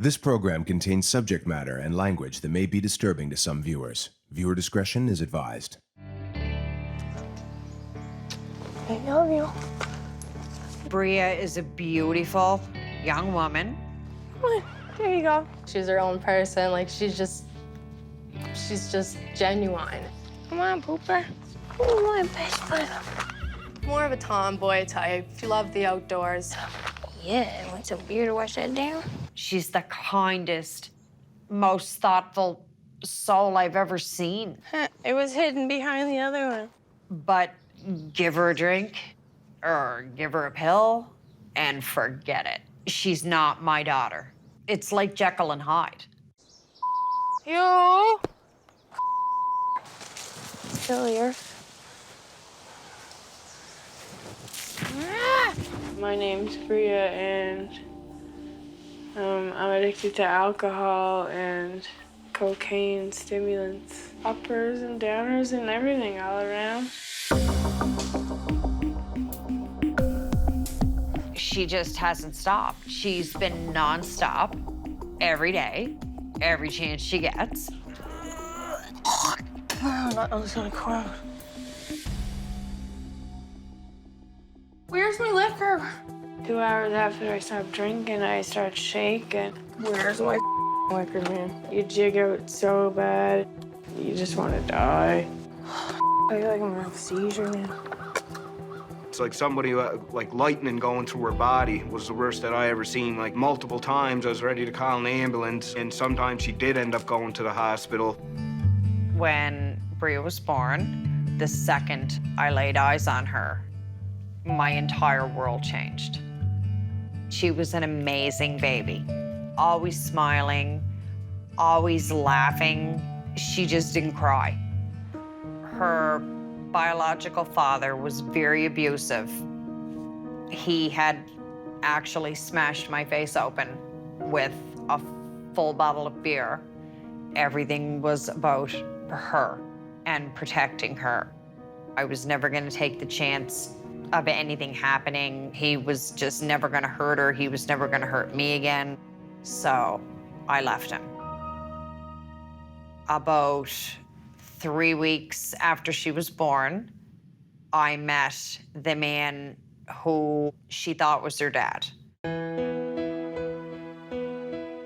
This program contains subject matter and language that may be disturbing to some viewers. Viewer discretion is advised. I love you. Bria is a beautiful young woman. Come on, there you go. She's her own person. Like, she's just genuine. Come on, Pooper. Oh, my best friend. More of a tomboy type. She loved the outdoors. Yeah, want some beer to wash that down? She's the kindest, most thoughtful soul I've ever seen. It was hidden behind the other one. But give her a drink or give her a pill and forget it. She's not my daughter. It's like Jekyll and Hyde. You. Still here. My name's Bria, and I'm addicted to alcohol and cocaine, stimulants, uppers and downers and everything all around. She just hasn't stopped. She's been nonstop every day, every chance she gets. That was gonna cry. Where's my liquor? 2 hours after I stopped drinking, I start shaking. Where's my liquor, man? You jig out so bad, you just want to die. I feel like I'm gonna have a seizure, man. It's like somebody, like lightning going through her body was the worst that I ever seen. Like multiple times I was ready to call an ambulance, and sometimes she did end up going to the hospital. When Bria was born, the second I laid eyes on her, my entire world changed. She was an amazing baby, always smiling, always laughing. She just didn't cry. Her biological father was very abusive. He had actually smashed my face open with a full bottle of beer. Everything was about her and protecting her. I was never going to take the chance of anything happening. He was just never going to hurt her. He was never going to hurt me again. So I left him. About 3 weeks after she was born, I met the man who she thought was her dad.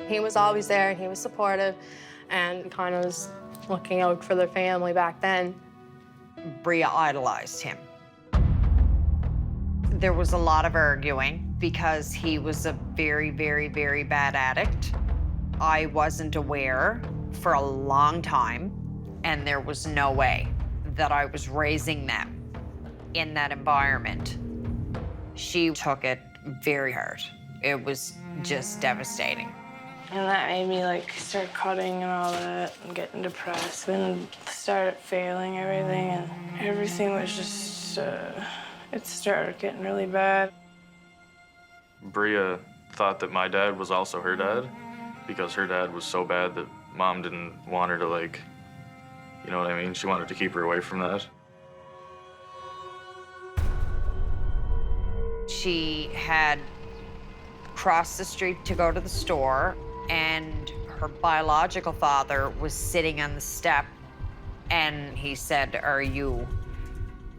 He was always there, and he was supportive, and kind of was looking out for the family back then. Bria idolized him. There was a lot of arguing because he was a very, very, very bad addict. I wasn't aware for a long time, and there was no way that I was raising them in that environment. She took it very hard. It was just devastating. And that made me like start cutting and all that and getting depressed and started failing everything, and everything was just, it started getting really bad. Bria thought that my dad was also her dad because her dad was so bad that Mom didn't want her to, like, you know what I mean? She wanted to keep her away from that. She had crossed the street to go to the store, and her biological father was sitting on the step, and he said, "Are you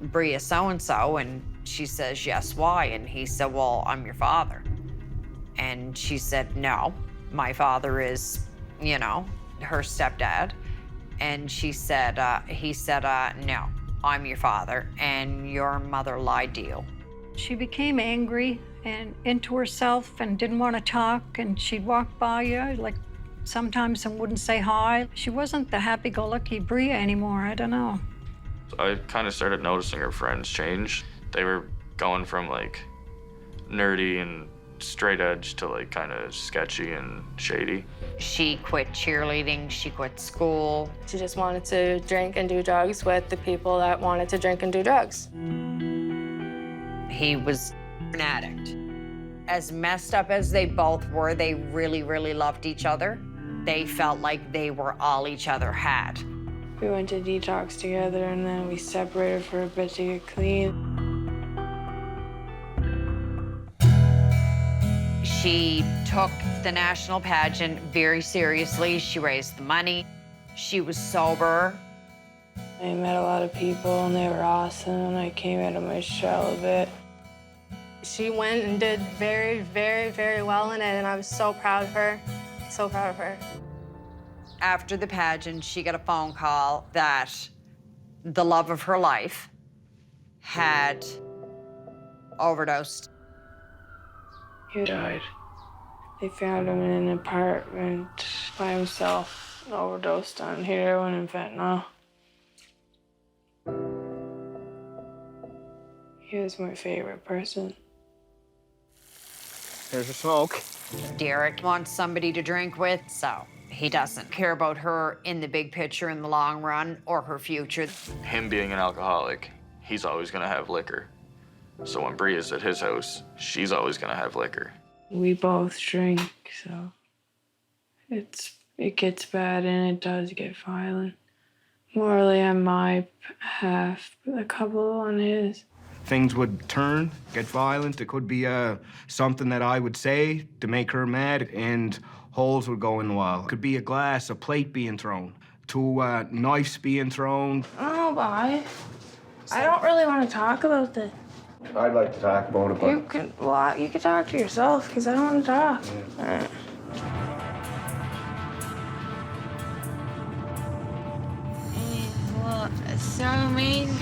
Bria so-and-so?" And she says, "Yes, why?" And he said, "Well, I'm your father." And she said, "No, my father is, you know, her stepdad." And she said, he said, "No, I'm your father, and your mother lied to you." She became angry and into herself and didn't want to talk, and she'd walk by you, like sometimes, and wouldn't say hi. She wasn't the happy-go-lucky Bria anymore. I don't know. I kind of started noticing her friends change. They were going from, like, nerdy and straight edge to, like, kind of sketchy and shady. She quit cheerleading, she quit school. She just wanted to drink and do drugs with the people that wanted to drink and do drugs. He was an addict. As messed up as they both were, they really, really loved each other. They felt like they were all each other had. We went to detox together, and then we separated for a bit to get clean. She took the national pageant very seriously. She raised the money. She was sober. I met a lot of people and they were awesome, and I came out of my shell a bit. She went and did very, very, very well in it, and I was so proud of her. So proud of her. After the pageant, she got a phone call that the love of her life had overdosed. He died. They found him in an apartment by himself, overdosed on heroin and fentanyl. He was my favorite person. There's a smoke. Derek wants somebody to drink with, so he doesn't care about her in the big picture in the long run or her future. Him being an alcoholic, he's always gonna have liquor. So when Bria's at his house, she's always gonna have liquor. We both drink, so it gets bad and it does get violent. Morally on my half, but a couple on his. Things would turn, get violent. It could be something that I would say to make her mad, and holes would go in the wall. It could be a glass, a plate being thrown, two knives being thrown. Oh, bye. I don't really want to talk about this. I'd like to talk about it, but... You can talk to yourself, because I don't want to talk. Yeah. Well, it's so amazing.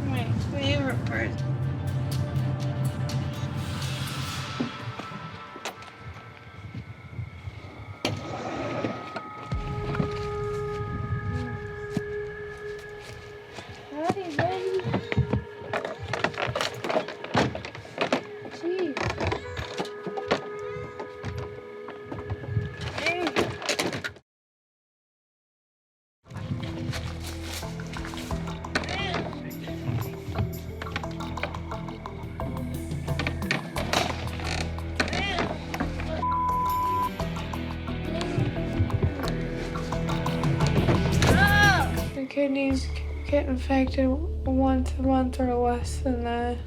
My favorite part. Daddy, baby. Jeez. Hey. My kidneys get infected once a month or less than that.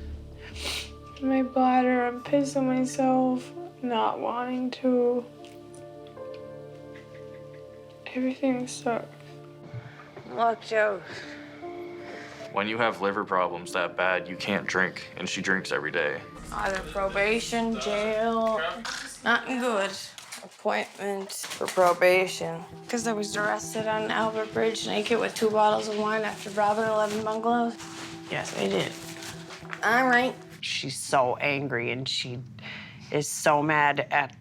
My bladder, I'm pissing myself, not wanting to. Everything sucks. Look, Joe. When you have liver problems that bad, you can't drink, and she drinks every day. Either probation, jail, nothing good. Appointment for probation. Because I was arrested on Albert Bridge naked with 2 bottles of wine after robbing 11 bungalows. Yes, I did. All right. She's so angry and she is so mad at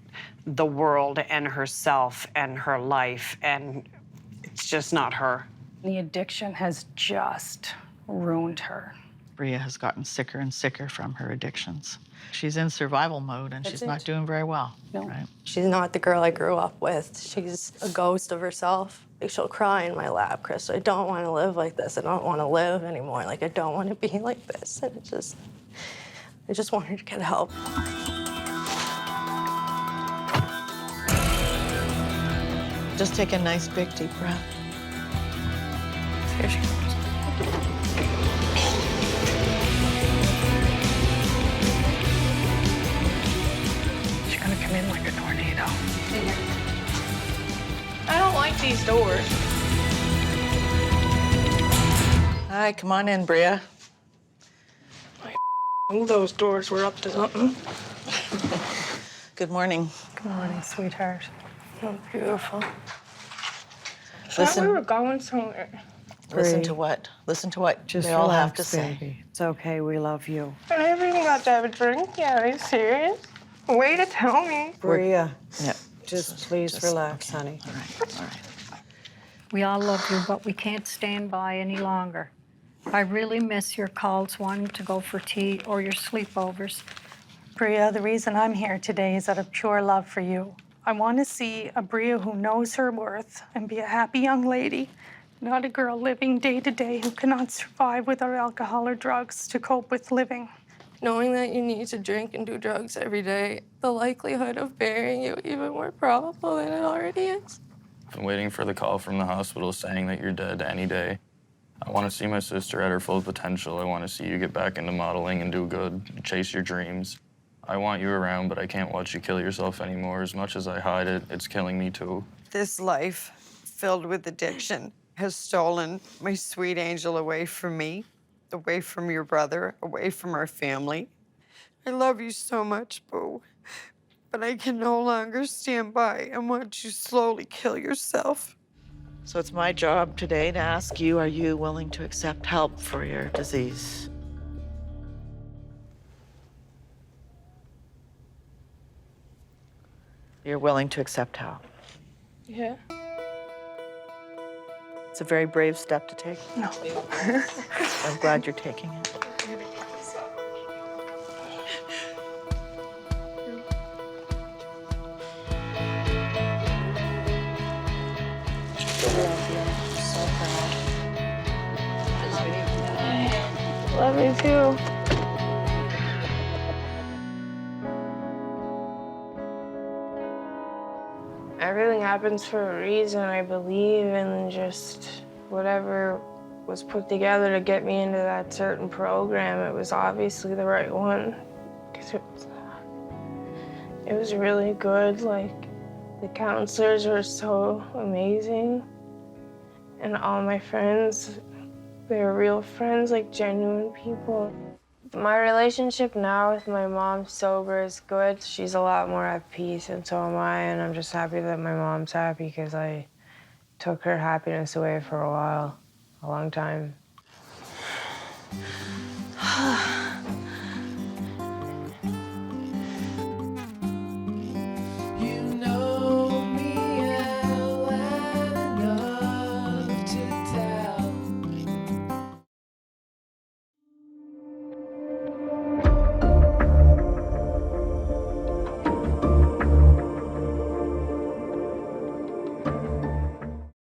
the world and herself and her life, and it's just not her. The addiction has just ruined her. Bria has gotten sicker and sicker from her addictions. She's in survival mode and she's not doing very well. No. Right? She's not the girl I grew up with. She's a ghost of herself. Like, she'll cry in my lap, Chris. I don't want to live like this. I don't want to live anymore. Like, I don't want to be like this. And I just want her to get help. Just take a nice big deep breath. Here she comes. She's gonna come in like a tornado. I don't like these doors. Hi, come on in, Bria. Those doors were up to something. Good morning. Good morning, sweetheart. Oh, beautiful. I Listen. thought we were going somewhere. Listen to what? Listen to what Just they all have relax, to say. baby. It's okay, we love you. I haven't even got to have a drink yet. Are you serious? Way to tell me. Bria, Yep. just please relax, okay. honey. All right, all right. We all love you, but we can't stand by any longer. I really miss your calls wanting to go for tea or your sleepovers. Bria, the reason I'm here today is out of pure love for you. I want to see a Bria who knows her worth and be a happy young lady, not a girl living day to day who cannot survive without alcohol or drugs to cope with living. Knowing that you need to drink and do drugs every day, the likelihood of burying you even more probable than it already is. I've been waiting for the call from the hospital saying that you're dead any day. I want to see my sister at her full potential. I want to see you get back into modeling and do good, chase your dreams. I want you around, but I can't watch you kill yourself anymore. As much as I hide it, it's killing me too. This life filled with addiction has stolen my sweet angel away from me, away from your brother, away from our family. I love you so much, Boo, but I can no longer stand by and watch you slowly kill yourself. So it's my job today to ask you, are you willing to accept help for your disease? You're willing to accept help. Yeah. It's a very brave step to take. No. I'm glad you're taking it. Love you too. Everything happens for a reason, I believe, and just whatever was put together to get me into that certain program, it was obviously the right one. Because it was really good. Like, the counselors were so amazing. And all my friends, they were real friends, like genuine people. My relationship now with my mom sober is good. She's a lot more at peace, and so am I, and I'm just happy that my mom's happy because I took her happiness away for a while, a long time.